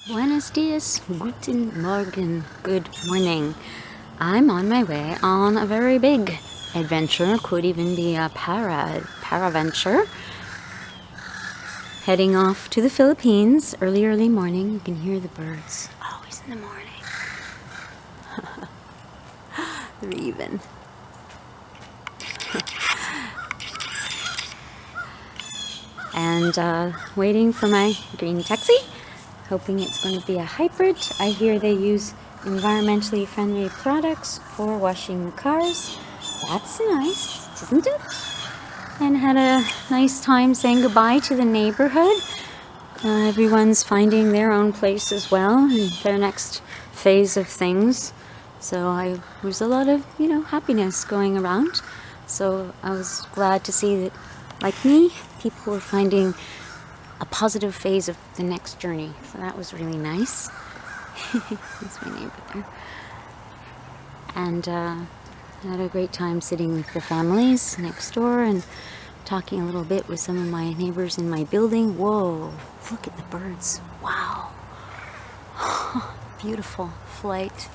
Buenos dias, guten morgen, good morning. I'm on my way on a very big adventure, could even be a paraventure. Heading off to the Philippines, early morning. You can hear the birds, always in the morning. They're even. And waiting for my green taxi. Hoping it's going to be a hybrid. I hear they use environmentally friendly products for washing the cars. That's nice, isn't it? And had a nice time saying goodbye to the neighborhood. Everyone's finding their own place as well in their next phase of things. So there's a lot of, happiness going around. So I was glad to see that, like me, people were finding a positive phase of the next journey. So that was really nice. That's my neighbor there. And I had a great time sitting with the families next door and talking a little bit with some of my neighbors in my building. Whoa, look at the birds. Wow. Beautiful flight.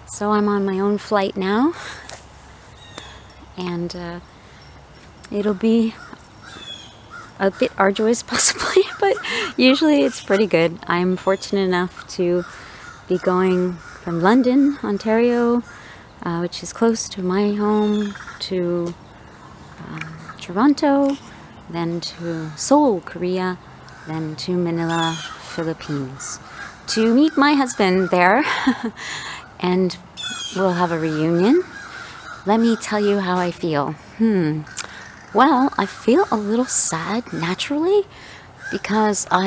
So I'm on my own flight now. And it'll be a bit arduous possibly, but usually it's pretty good. I'm fortunate enough to be going from London, Ontario, which is close to my home, to Toronto, then to Seoul, Korea, then to Manila, Philippines, to meet my husband there. And we'll have a reunion. Let me tell you how I feel. Well, I feel a little sad naturally because for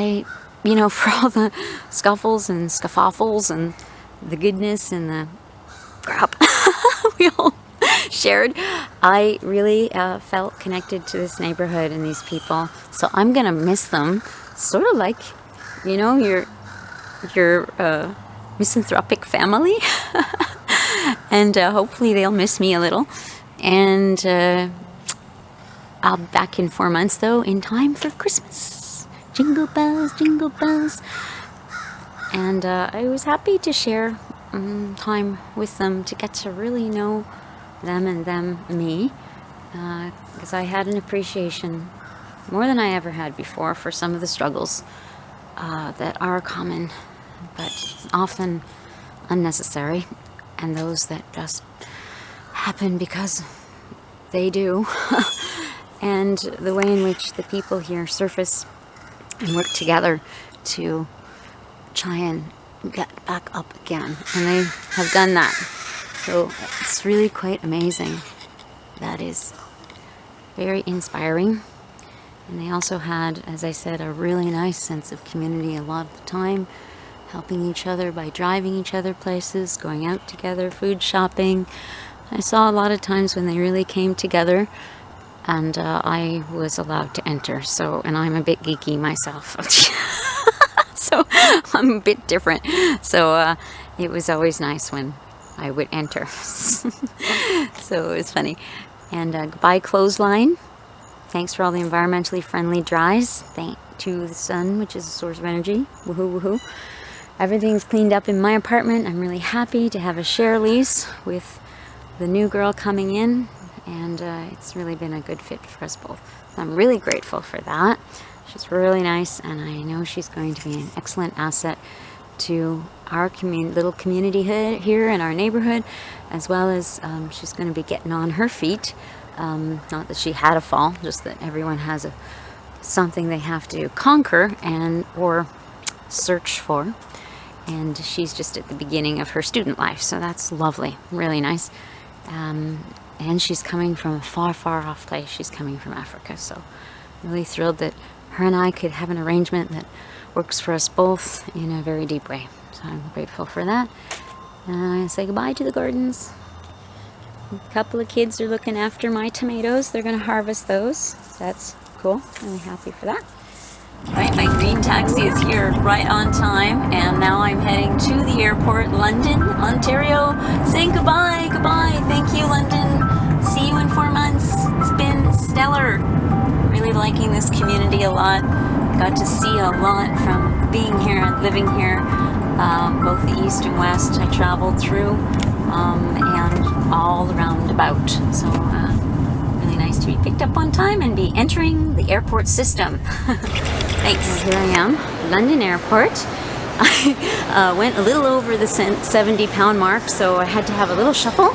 all the scuffles and scuffles and the goodness and the crap we all shared, I really felt connected to this neighborhood and these people. So I'm gonna miss them, sort of like, your misanthropic family, and hopefully they'll miss me a little. And I'll be back in 4 months, though, in time for Christmas. Jingle bells, jingle bells. And I was happy to share time with them to get to really know them and them me. Because I had an appreciation, more than I ever had before, for some of the struggles that are common, but often unnecessary. And those that just happen because they do. And the way in which the people here surface and work together to try and get back up again. And they have done that. So it's really quite amazing. That is very inspiring. And they also had, as I said, a really nice sense of community a lot of the time, helping each other by driving each other places, going out together, food shopping. I saw a lot of times when they really came together. And I was allowed to enter. And I'm a bit geeky myself. So I'm a bit different. So it was always nice when I would enter. So it was funny. And goodbye clothesline. Thanks for all the environmentally friendly dries. Thank to the sun, which is a source of energy. Woohoo, woohoo. Everything's cleaned up in my apartment. I'm really happy to have a share lease with the new girl coming in. And it's really been a good fit for us both. So I'm really grateful for that. She's really nice, and I know she's going to be an excellent asset to our little community here in our neighborhood, as well as she's going to be getting on her feet. Not that she had a fall, just that everyone has something they have to conquer or search for. And she's just at the beginning of her student life, so that's lovely, really nice. And she's coming from a far, far off place. She's coming from Africa. So really thrilled that her and I could have an arrangement that works for us both in a very deep way. So I'm grateful for that. And I say goodbye to the gardens. A couple of kids are looking after my tomatoes. They're going to harvest those. That's cool. Really happy for that. Right, my green taxi is here right on time, and now I'm heading to the airport, London, Ontario, saying goodbye, thank you, London, see you in 4 months, it's been stellar, really liking this community a lot, got to see a lot from being here and living here, both the east and west. I traveled through and all around about. So really nice to be picked up on time and be entering the airport system. Thanks. So here I am, London Airport. I went a little over the 70-pound mark, so I had to have a little shuffle.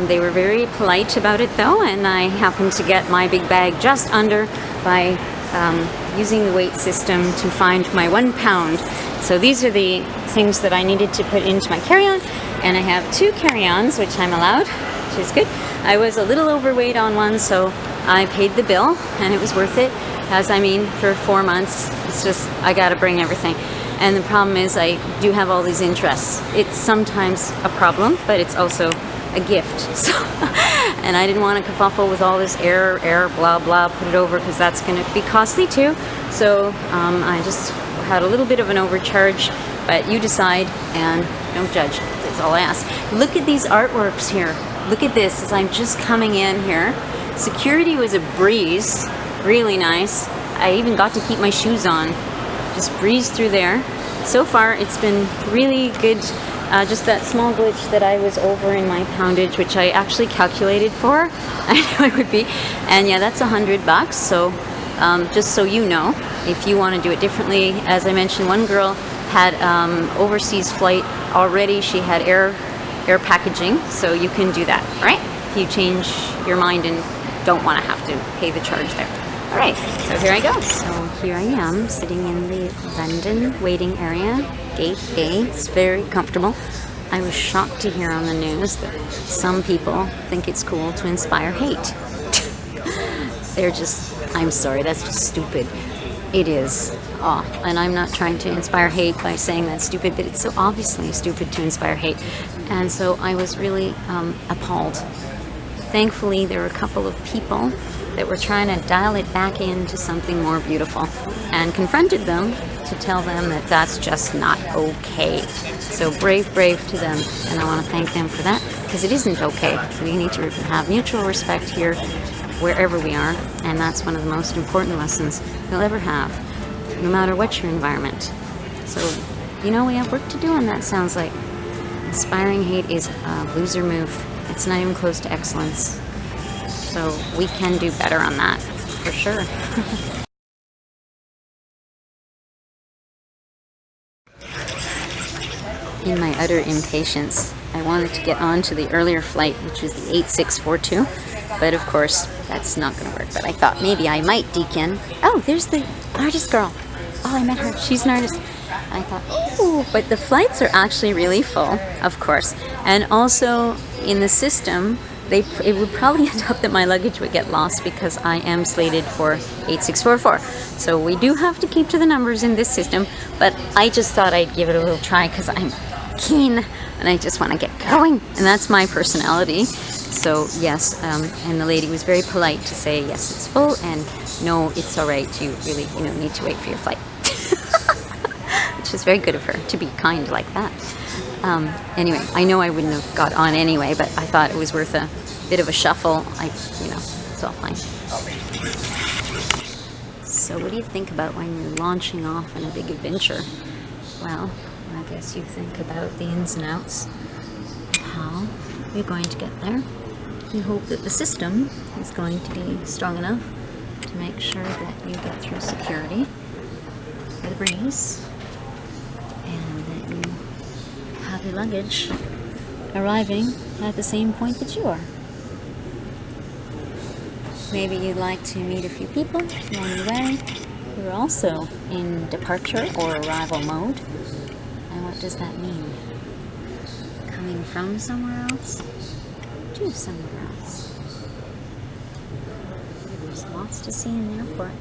They were very polite about it though, and I happened to get my big bag just under by using the weight system to find my 1 pound. So these are the things that I needed to put into my carry-on, and I have 2 carry-ons, which I'm allowed, which is good. I was a little overweight on one, so I paid the bill, and it was worth it. As I mean, for 4 months, it's just, I gotta bring everything. And the problem is I do have all these interests. It's sometimes a problem, but it's also a gift. So, and I didn't want to kerfuffle with all this air, blah, blah, put it over, because that's going to be costly too. So I just had a little bit of an overcharge, but you decide and don't judge. That's all I ask. Look at these artworks here. Look at this as I'm just coming in here. Security was a breeze, really nice. I even got to keep my shoes on. Just breezed through there. So far, it's been really good. Just that small glitch that I was over in my poundage, which I actually calculated for. I knew it would be. And yeah, that's $100. So just so you know, if you want to do it differently, as I mentioned, one girl had overseas flight already. She had air packaging, so you can do that, right? If you change your mind and don't want to have to pay the charge there. All right, so here I go. So here I am sitting in the London waiting area, gate A. It's very comfortable. I was shocked to hear on the news that some people think it's cool to inspire hate. They're just, I'm sorry, that's just stupid. It is. Oh, and I'm not trying to inspire hate by saying that's stupid, but it's so obviously stupid to inspire hate. And so I was really appalled. Thankfully, there were a couple of people that were trying to dial it back into something more beautiful, and confronted them to tell them that that's just not okay. So brave to them, and I want to thank them for that, because it isn't okay. We need to have mutual respect here wherever we are, and that's one of the most important lessons you'll ever have, no matter what your environment. So, you know, we have work to do on that, sounds like. Inspiring hate is a loser move. It's not even close to excellence. So we can do better on that, for sure. In my utter impatience, I wanted to get on to the earlier flight, which was the 8642. But of course, that's not going to work. But I thought maybe I might deke in. Oh, there's the artist girl. Oh, I met her. She's an artist. I thought, oh, but the flights are actually really full, of course. And also in the system, it would probably end up that my luggage would get lost because I am slated for 8644. So we do have to keep to the numbers in this system, but I just thought I'd give it a little try because I'm keen and I just want to get going. And that's my personality. So yes, and the lady was very polite to say, yes, it's full, and no, it's all right. You really, need to wait for your flight. Which is very good of her to be kind like that. Anyway, I know I wouldn't have got on anyway, but I thought it was worth a bit of a shuffle. It's all fine. So what do you think about when you're launching off on a big adventure? Well, I guess you think about the ins and outs of how you're going to get there. You hope that the system is going to be strong enough to make sure that you get through security for the breeze, and that you have your luggage arriving at the same point that you are. Maybe you'd like to meet a few people along the way who are also in departure or arrival mode. And what does that mean? Coming from somewhere else to somewhere else. There's lots to see in the airport.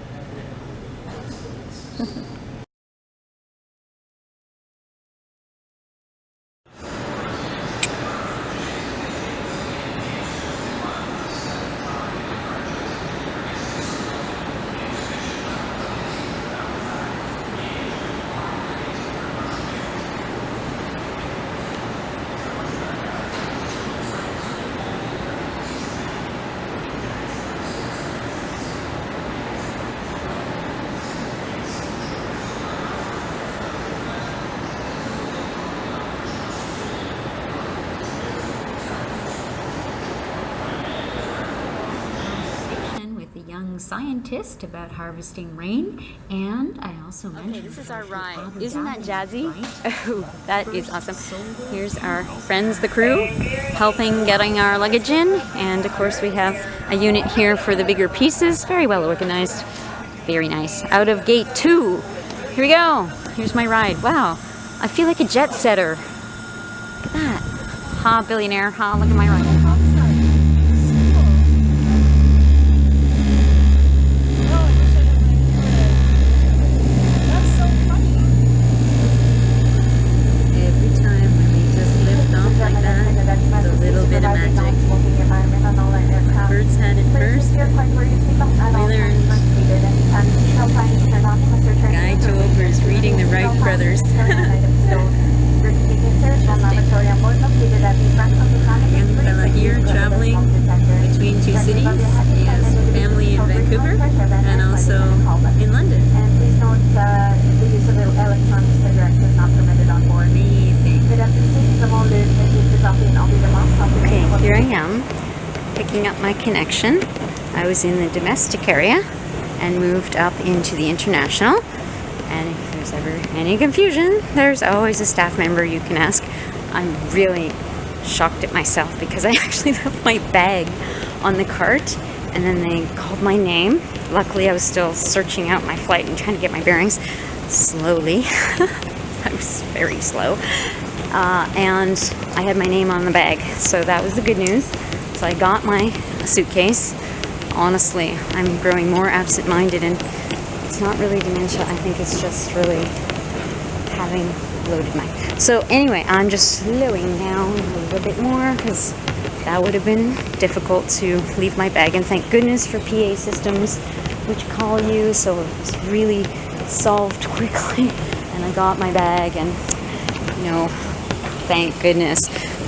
young scientist about harvesting rain, and I also mentioned... Okay, this is our ride. Isn't that jazzy? Oh, that is awesome. Here's our friends, the crew, helping getting our luggage in, and of course we have a unit here for the bigger pieces. Very well organized. Very nice. Out of gate 2. Here we go. Here's my ride. Wow. I feel like a jet setter. Look at that. Ha, billionaire. Ha, look at my ride. Up my connection. I was in the domestic area and moved up into the international, and if there's ever any confusion, there's always a staff member you can ask. I'm really shocked at myself because I actually left my bag on the cart and then they called my name. Luckily I was still searching out my flight and trying to get my bearings slowly. I was very slow, and I had my name on the bag, so that was the good news. So I got my suitcase. Honestly, I'm growing more absent-minded, and it's not really dementia. I think it's just really having loaded my... So anyway, I'm just slowing down a little bit more because that would have been difficult to leave my bag. And thank goodness for PA systems, which call you. So it was really solved quickly. And I got my bag, and thank goodness.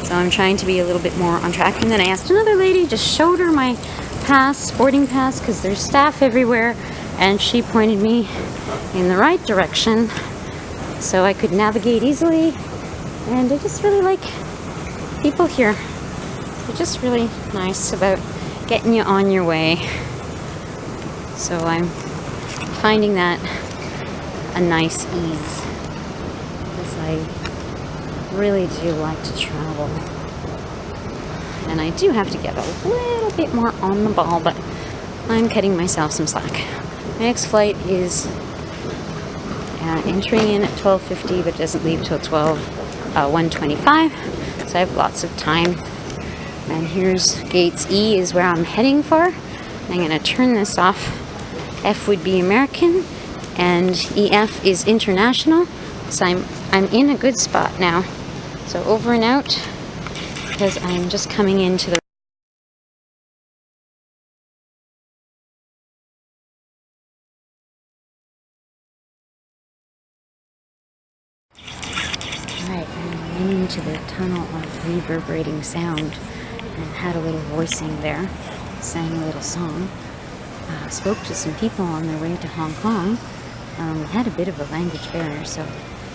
So I'm trying to be a little bit more on track. And then I asked another lady, just showed her my pass, boarding pass, because there's staff everywhere. And she pointed me in the right direction so I could navigate easily. And I just really like people here. They're just really nice about getting you on your way. So I'm finding that a nice ease, because I really do like to travel, and I do have to get a little bit more on the ball, but I'm cutting myself some slack. My next flight is entering in at 12:50, but it doesn't leave till 1:25, so I have lots of time. And here's gates E is where I'm heading for. I'm going to turn this off. F would be American, and EF is international, so I'm in a good spot now. So over and out, because I'm just coming into the... Alright, I went into the tunnel of reverberating sound and had a little voicing there, sang a little song, spoke to some people on their way to Hong Kong. Had a bit of a language barrier, so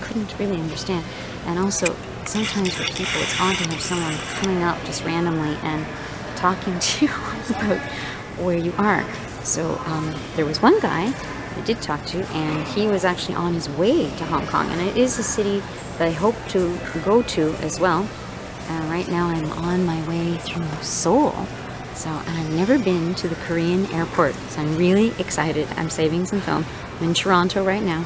couldn't really understand. And also, sometimes with people, it's odd to have someone coming up just randomly and talking to you about where you are. So there was one guy I did talk to, and he was actually on his way to Hong Kong, and it is a city that I hope to go to as well. Right now I'm on my way through Seoul, and I've never been to the Korean airport, so I'm really excited. I'm saving some film. I'm in Toronto right now.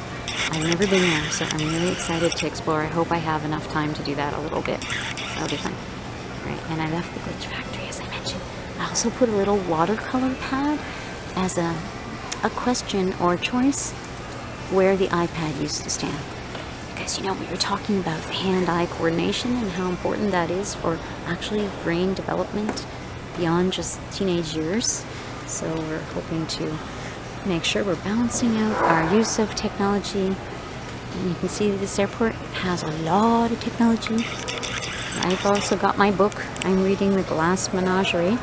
I've never been there, so I'm really excited to explore. I hope I have enough time to do that a little bit. That'll be fun. Right, and I left the glitch factory, as I mentioned. I also put a little watercolor pad as a question or choice where the iPad used to stand. Because, we were talking about hand-eye coordination and how important that is for actually brain development beyond just teenage years. So we're hoping to make sure we're balancing out our use of technology. And you can see this airport has a lot of technology. I've also got my book. I'm reading The Glass Menagerie,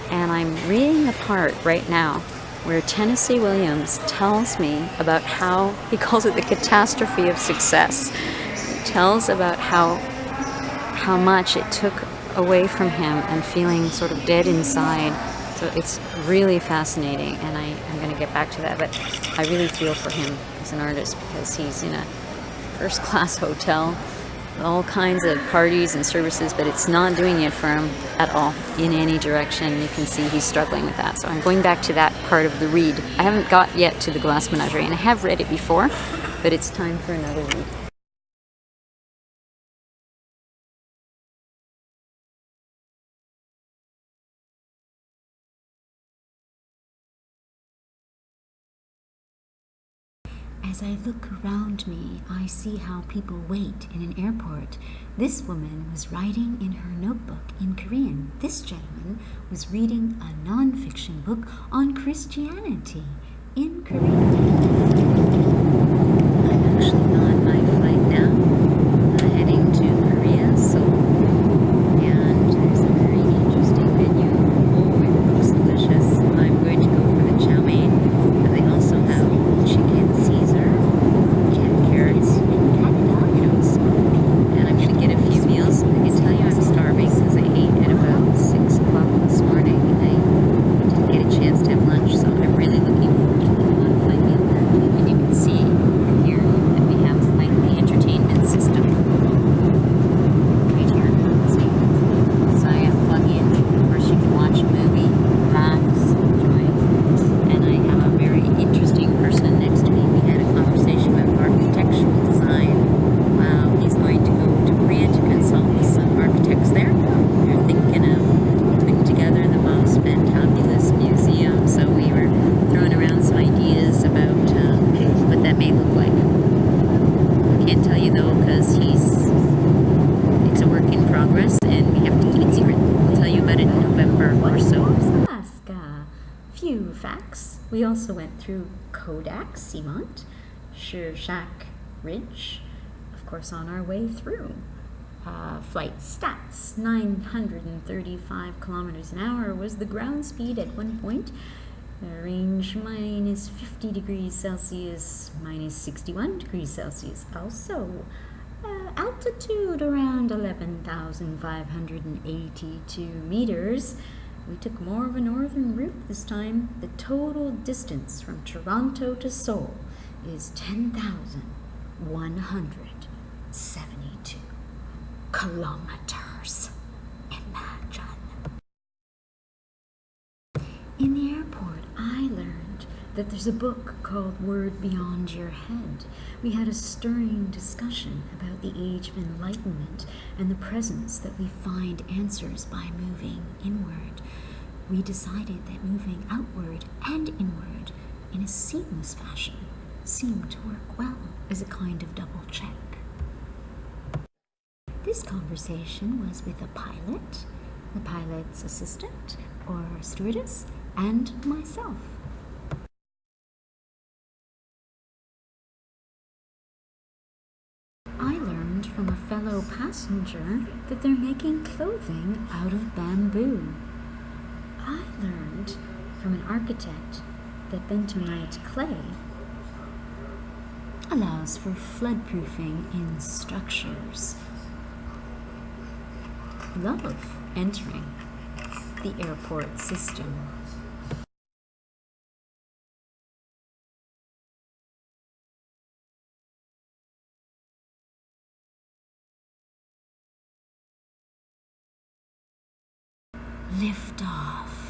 and I'm reading the part right now where Tennessee Williams tells me about how, he calls it the catastrophe of success. He tells about how much it took away from him and feeling sort of dead inside So it's really fascinating, and I'm going to get back to that. But I really feel for him as an artist because he's in a first-class hotel, all kinds of parties and services, but it's not doing it for him at all in any direction. You can see he's struggling with that. So I'm going back to that part of the read. I haven't got yet to the Glass Menagerie, and I have read it before, but it's time for another read. As I look around me, I see how people wait in an airport. This woman was writing in her notebook in Korean. This gentleman was reading a non-fiction book on Christianity in Korean. I'm actually on my flight now, heading to Korea, Seoul, and there's a very interesting menu. Oh, it looks delicious. I'm going to go for the chow mein, but they also have chicken Caesar, canned carrots, potatoes, and I'm going to get a few meals. I can tell you I'm starving because I ate at about 6 o'clock this morning and I didn't get a chance to have lunch, so I'm really looking forward to the on-flight meal. And you can see here that we have like the entertainment system right here. So I have plug-in. Of course, you can watch a movie, relax, enjoy, and I have a very interesting person next to me. We had a conversation about architectural design. Wow, he's going to go to Korea to consult with some architects there. They're thinking of putting together the most fantabulous museum. So we were throwing around some ideas about what that may look like. I can't tell you though because it's a work in progress and we have to keep it secret. We'll tell you about it in November or so. Alaska. Few facts. We also went through Kodak, Seamont, Shirshak Ridge, of course on our way through. Flight stats, 935 kilometers an hour was the ground speed at one point. Range minus 50 degrees Celsius, minus 61 degrees Celsius. Also, altitude around 11,582 meters. We took more of a northern route this time. The total distance from Toronto to Seoul is 10,172 kilometers. Imagine. In the airport, I learned that there's a book called Word Beyond Your Head. We had a stirring discussion about the age of enlightenment and the presence that we find answers by moving inward. We decided that moving outward and inward in a seamless fashion seemed to work well as a kind of double check. This conversation was with a pilot, the pilot's assistant or stewardess, and myself. I learned from a fellow passenger that they're making clothing out of bamboo. I learned from an architect that bentonite clay allows for floodproofing in structures. Love entering the airport system. Lift off.